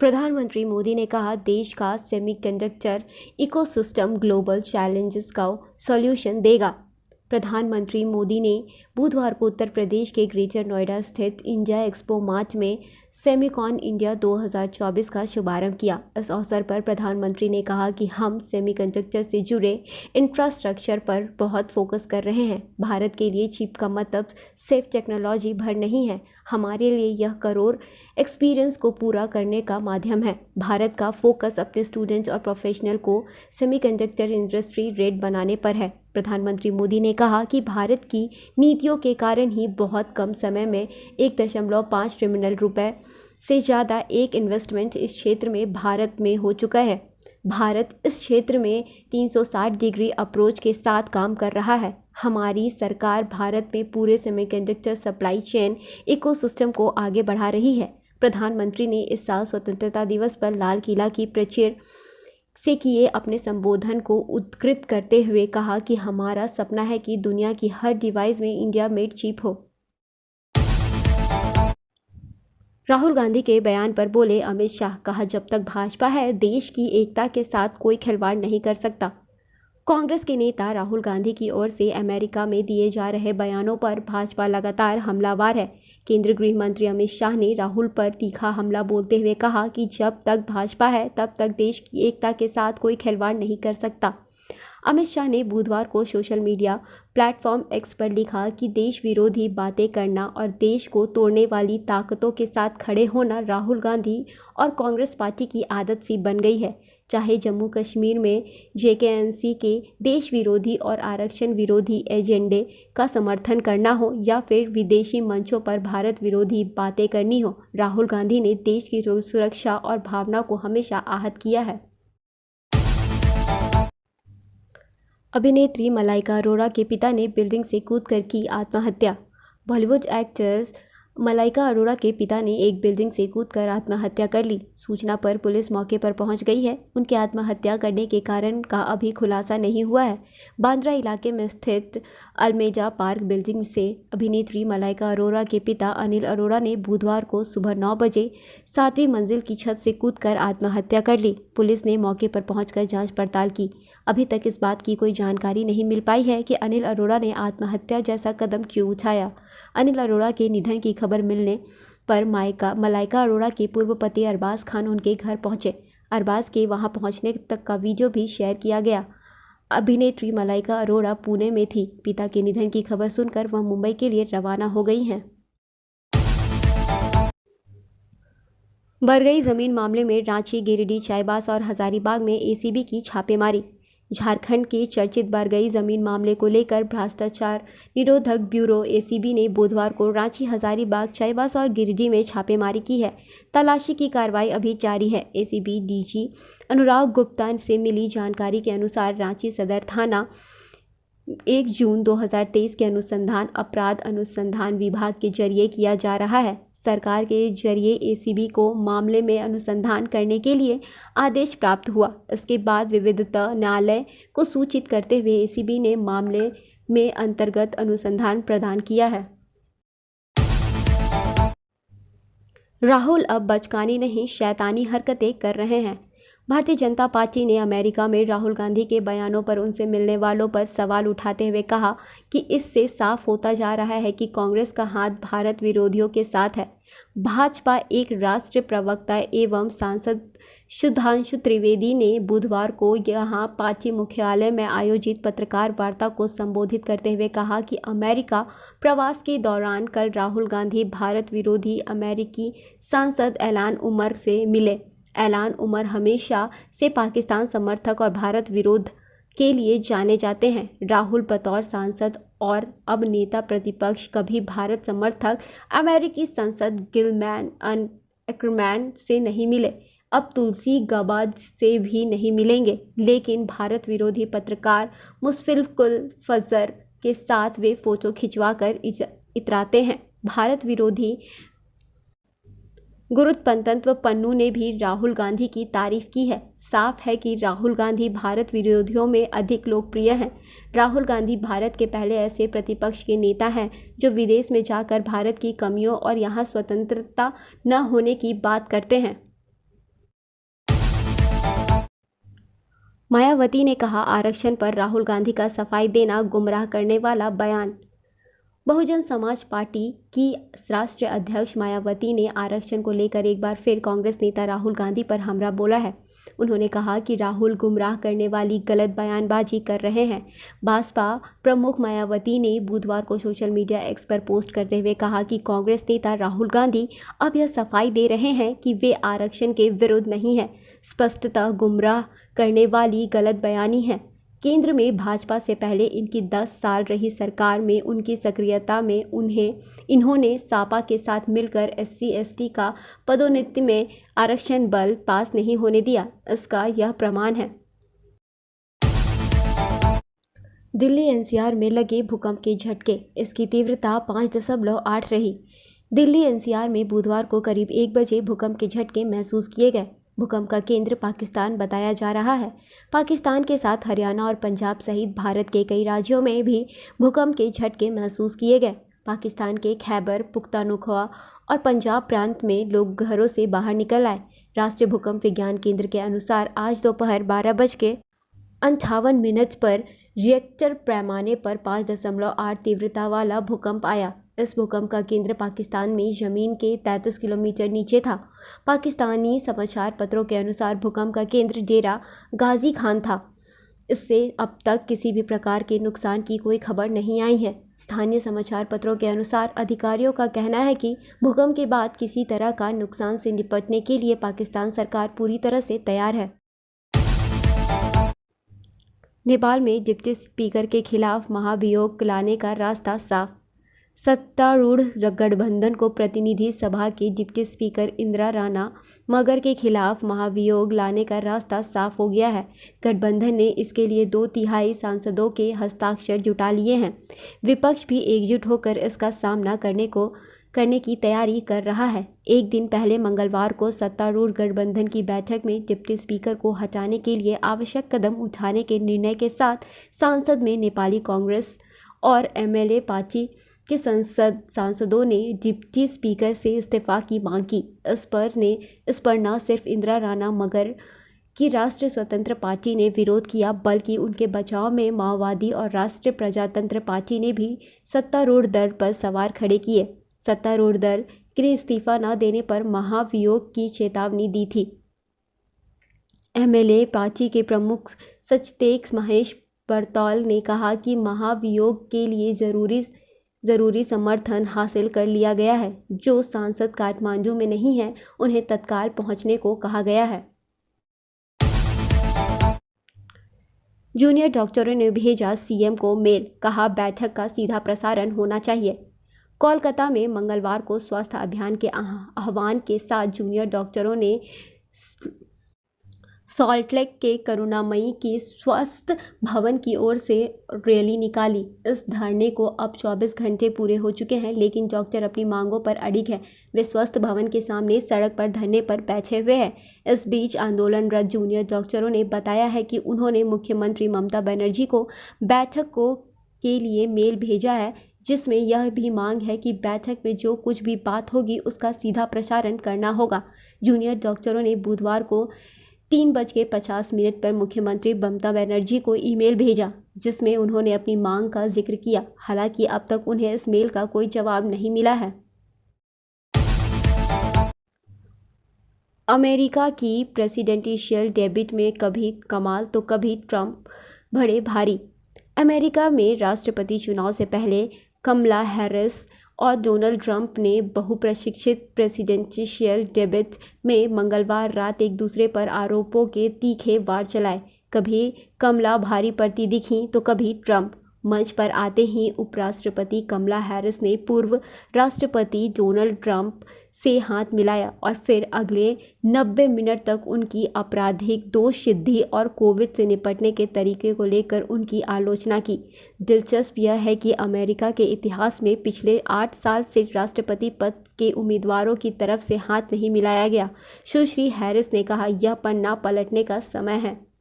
प्रधानमंत्री मोदी ने कहा, देश का सेमीकंडक्टर इकोसिस्टम ग्लोबल चैलेंजेस का सॉल्यूशन देगा। प्रधानमंत्री मोदी ने बुधवार को उत्तर प्रदेश के ग्रेटर नोएडा स्थित इंडिया एक्सपो मार्ट में सेमीकॉन इंडिया 2024 का शुभारंभ किया। इस अवसर पर प्रधानमंत्री ने कहा कि हम सेमीकंडक्टर से जुड़े इंफ्रास्ट्रक्चर पर बहुत फोकस कर रहे हैं। भारत के लिए चिप का मतलब सिर्फ टेक्नोलॉजी भर नहीं है, हमारे लिए यह करोड़ एक्सपीरियंस को पूरा करने का माध्यम है। भारत का फोकस अपने स्टूडेंट और प्रोफेशनल को सेमीकंडक्टर इंडस्ट्री रेड बनाने पर है। प्रधानमंत्री मोदी ने कहा कि भारत की नीतियों के कारण ही बहुत कम समय में 1.5 ट्रिलियन रुपए से ज़्यादा एक इन्वेस्टमेंट इस क्षेत्र में भारत में हो चुका है। भारत इस क्षेत्र में 360 डिग्री अप्रोच के साथ काम कर रहा है। हमारी सरकार भारत में पूरे सेमीकंडक्टर सप्लाई चेन इकोसिस्टम को आगे बढ़ा रही है। प्रधानमंत्री ने इस साल स्वतंत्रता दिवस पर लाल किला की प्राचीर से किए अपने संबोधन को उद्धृत करते हुए कहा कि हमारा सपना है कि दुनिया की हर डिवाइस में इंडिया मेड चिप हो। राहुल गांधी के बयान पर बोले अमित शाह, कहा जब तक भाजपा है देश की एकता के साथ कोई खिलवाड़ नहीं कर सकता। कांग्रेस के नेता राहुल गांधी की ओर से अमेरिका में दिए जा रहे बयानों पर भाजपा लगातार हमलावर है। केंद्रीय गृह मंत्री अमित शाह ने राहुल पर तीखा हमला बोलते हुए कहा कि जब तक भाजपा है तब तक देश की एकता के साथ कोई खिलवाड़ नहीं कर सकता। अमित शाह ने बुधवार को सोशल मीडिया प्लेटफॉर्म एक्स पर लिखा कि देश विरोधी बातें करना और देश को तोड़ने वाली ताकतों के साथ खड़े होना राहुल गांधी और कांग्रेस पार्टी की आदत सी बन गई है। चाहे जम्मू कश्मीर में JKNC के देश विरोधी और आरक्षण विरोधी एजेंडे का समर्थन करना हो या फिर विदेशी मंचों पर भारत विरोधी बातें करनी हो, राहुल गांधी ने देश की सुरक्षा और भावना को हमेशा आहत किया है। अभिनेत्री मलाइका अरोड़ा के पिता ने बिल्डिंग से कूदकर की आत्महत्या। बॉलीवुड एक्ट्रेस मलाइका अरोड़ा के पिता ने एक बिल्डिंग से कूदकर आत्महत्या कर ली। सूचना पर पुलिस मौके पर पहुंच गई है। उनके आत्महत्या करने के कारण का अभी खुलासा नहीं हुआ है। बांद्रा इलाके में स्थित अल्मेजा पार्क बिल्डिंग से अभिनेत्री मलाइका अरोड़ा के पिता अनिल अरोड़ा ने बुधवार को सुबह 9 बजे 7वीं मंजिल की छत से कूदकर आत्महत्या कर ली। पुलिस ने मौके पर पहुंचकर जांच पड़ताल की। अभी तक इस बात की कोई जानकारी नहीं मिल पाई है कि अनिल अरोड़ा ने आत्महत्या जैसा कदम क्यों उठाया। अनिल अरोड़ा के निधन की खबर मिलने पर मलाइका अरोड़ा के पूर्व पति अरबाज खान उनके घर पहुंचे। अरबाज के वहां पहुंचने तक का वीडियो भी शेयर किया गया। अभिनेत्री मलाइका अरोड़ा पुणे में थी। पिता के निधन की खबर सुनकर वह मुंबई के लिए रवाना हो गई हैं। बरगई जमीन मामले में रांची, गिरिडीह, चाईबासा और हजारीबाग में ACB की छापेमारी। झारखंड के चर्चित बरगई जमीन मामले को लेकर भ्रष्टाचार निरोधक ब्यूरो ACB ने बुधवार को रांची, हजारीबाग, चाईबासा और गिरिडीह में छापेमारी की है। तलाशी की कार्रवाई अभी जारी है। ACB DG अनुराग गुप्ता से मिली जानकारी के अनुसार रांची सदर थाना 1 जून 2023 के अनुसंधान अपराध अनुसंधान विभाग के जरिए किया जा रहा है। सरकार के जरिए ACB को मामले में अनुसंधान करने के लिए आदेश प्राप्त हुआ। इसके बाद विविधता न्यायालय को सूचित करते हुए ACB ने मामले में अंतर्गत अनुसंधान प्रदान किया है। राहुल अब बचकानी नहीं, शैतानी हरकतें कर रहे हैं। भारतीय जनता पार्टी ने अमेरिका में राहुल गांधी के बयानों पर उनसे मिलने वालों पर सवाल उठाते हुए कहा कि इससे साफ होता जा रहा है कि कांग्रेस का हाथ भारत विरोधियों के साथ है। भाजपा एक राष्ट्रीय प्रवक्ता एवं सांसद सुधांशु त्रिवेदी ने बुधवार को यहां पार्टी मुख्यालय में आयोजित पत्रकार वार्ता को संबोधित करते हुए कहा कि अमेरिका प्रवास के दौरान कल राहुल गांधी भारत विरोधी अमेरिकी सांसद एलान उमर से मिले। एलान उमर हमेशा से पाकिस्तान समर्थक और भारत विरोध के लिए जाने जाते हैं। राहुल बतौर सांसद और अब नेता प्रतिपक्ष कभी भारत समर्थक अमेरिकी सांसद गिलमैन एक्रमैन से नहीं मिले, अब तुलसी गबार्ड से भी नहीं मिलेंगे। लेकिन भारत विरोधी पत्रकार मुशफिकुल फजर के साथ वे फोटो खिंचवाकर इतराते हैं। भारत विरोधी गुरुत्तपंतत्व पन्नू ने भी राहुल गांधी की तारीफ की है। साफ है कि राहुल गांधी भारत विरोधियों में अधिक लोकप्रिय हैं। राहुल गांधी भारत के पहले ऐसे प्रतिपक्ष के नेता हैं जो विदेश में जाकर भारत की कमियों और यहाँ स्वतंत्रता न होने की बात करते हैं। मायावती ने कहा, आरक्षण पर राहुल गांधी का सफाई देना गुमराह करने वाला बयान। बहुजन समाज पार्टी की राष्ट्रीय अध्यक्ष मायावती ने आरक्षण को लेकर एक बार फिर कांग्रेस नेता राहुल गांधी पर हमला बोला है। उन्होंने कहा कि राहुल गुमराह करने वाली गलत बयानबाजी कर रहे हैं। बसपा प्रमुख मायावती ने बुधवार को सोशल मीडिया एक्स पर पोस्ट करते हुए कहा कि कांग्रेस नेता राहुल गांधी अब यह सफाई दे रहे हैं कि वे आरक्षण के विरुद्ध नहीं हैं, स्पष्टतः गुमराह करने वाली गलत बयानी है। केंद्र में भाजपा से पहले इनकी 10 साल रही सरकार में उनकी सक्रियता में इन्होंने सपा के साथ मिलकर SC/ST का पदोन्नति में आरक्षण बिल पास नहीं होने दिया। इसका यह प्रमाण है। दिल्ली NCR में लगे भूकंप के झटके, इसकी तीव्रता 5.8 रही। दिल्ली NCR में बुधवार को करीब 1 बजे भूकंप के झटके महसूस किए गए। भूकंप का केंद्र पाकिस्तान बताया जा रहा है। पाकिस्तान के साथ हरियाणा और पंजाब सहित भारत के कई राज्यों में भी भूकंप के झटके महसूस किए गए। पाकिस्तान के खैबर पुख्तनख्वा और पंजाब प्रांत में लोग घरों से बाहर निकल आए। राष्ट्रीय भूकंप विज्ञान केंद्र के अनुसार आज दोपहर 12:58 पर रिएक्टर पैमाने पर 5.8 तीव्रता वाला भूकंप आया। इस भूकंप का केंद्र पाकिस्तान में ज़मीन के 33 किलोमीटर नीचे था। पाकिस्तानी समाचार पत्रों के अनुसार भूकंप का केंद्र डेरा गाजी खान था। इससे अब तक किसी भी प्रकार के नुकसान की कोई खबर नहीं आई है। स्थानीय समाचार पत्रों के अनुसार अधिकारियों का कहना है कि भूकंप के बाद किसी तरह का नुकसान से निपटने के लिए पाकिस्तान सरकार पूरी तरह से तैयार है। नेपाल में डिप्टी स्पीकर के खिलाफ महाभियोग लाने का रास्ता साफ। सत्तारूढ़ गठबंधन को प्रतिनिधि सभा के डिप्टी स्पीकर इंदिरा राणा मगर के खिलाफ महाभियोग लाने का रास्ता साफ हो गया है। गठबंधन ने इसके लिए 2/3 सांसदों के हस्ताक्षर जुटा लिए हैं। विपक्ष भी एकजुट होकर इसका सामना करने की तैयारी कर रहा है। एक दिन पहले मंगलवार को सत्तारूढ़ गठबंधन की बैठक में डिप्टी स्पीकर को हटाने के लिए आवश्यक कदम उठाने के निर्णय के साथ संसद में नेपाली कांग्रेस और MLA पार्टी के सांसदों ने डिप्टी स्पीकर से इस्तीफा की मांग की। इस पर न सिर्फ इंदिरा राणा मगर की राष्ट्रीय स्वतंत्र पार्टी ने विरोध किया, बल्कि उनके बचाव में माओवादी और राष्ट्रीय प्रजातंत्र पार्टी ने भी सत्तारूढ़ दल पर सवाल खड़े किए। सत्तारूढ़ दल के इस्तीफा न देने पर महाभियोग की चेतावनी दी थी। MLA पार्टी के प्रमुख सचदेव महेश बर्तौल ने कहा कि महाभियोग के लिए ज़रूरी समर्थन हासिल कर लिया गया है। जो सांसद काठमांडू में नहीं हैं, उन्हें तत्काल पहुंचने को कहा गया है। जूनियर डॉक्टरों ने भेजा CM को मेल, कहा बैठक का सीधा प्रसारण होना चाहिए। कोलकाता में मंगलवार को स्वास्थ्य अभियान के आह्वान के साथ जूनियर डॉक्टरों ने सॉल्टलेक के करुणामयी की स्वास्थ्य भवन की ओर से रैली निकाली। इस धरने को अब 24 घंटे पूरे हो चुके हैं, लेकिन डॉक्टर अपनी मांगों पर अड़िग है। वे स्वास्थ्य भवन के सामने सड़क पर धरने पर बैठे हुए हैं। इस बीच आंदोलनरत जूनियर डॉक्टरों ने बताया है कि उन्होंने मुख्यमंत्री ममता बनर्जी को बैठक के लिए मेल भेजा है, जिसमें यह भी मांग है कि बैठक में जो कुछ भी बात होगी उसका सीधा प्रसारण करना होगा। जूनियर डॉक्टरों ने बुधवार को 3:50 पर मुख्यमंत्री ममता बनर्जी को ईमेल भेजा, जिसमें उन्होंने अपनी मांग का जिक्र किया। हालांकि अब तक उन्हें इस मेल का कोई जवाब नहीं मिला है। अमेरिका की प्रेसिडेंशियल डिबेट में कभी कमाल तो कभी ट्रंप बढ़े भारी। अमेरिका में राष्ट्रपति चुनाव से पहले कमला हैरिस और डोनाल्ड ट्रंप ने बहुप्रशिक्षित प्रेसिडेंशियल डिबेट में मंगलवार रात एक दूसरे पर आरोपों के तीखे वार चलाए। कभी कमला भारी पड़ती दिखीं तो कभी ट्रंप। मंच पर आते ही उपराष्ट्रपति कमला हैरिस ने पूर्व राष्ट्रपति डोनाल्ड ट्रंप से हाथ मिलाया और फिर अगले 90 मिनट तक उनकी आपराधिक दोषसिद्धि और कोविड से निपटने के तरीके को लेकर उनकी आलोचना की। दिलचस्प यह है कि अमेरिका के इतिहास में पिछले 8 साल से राष्ट्रपति पद के उम्मीदवारों की तरफ से हाथ नहीं मिलाया गया। सुश्री हैरिस ने कहा, यह पन्ना पलटने का समय है।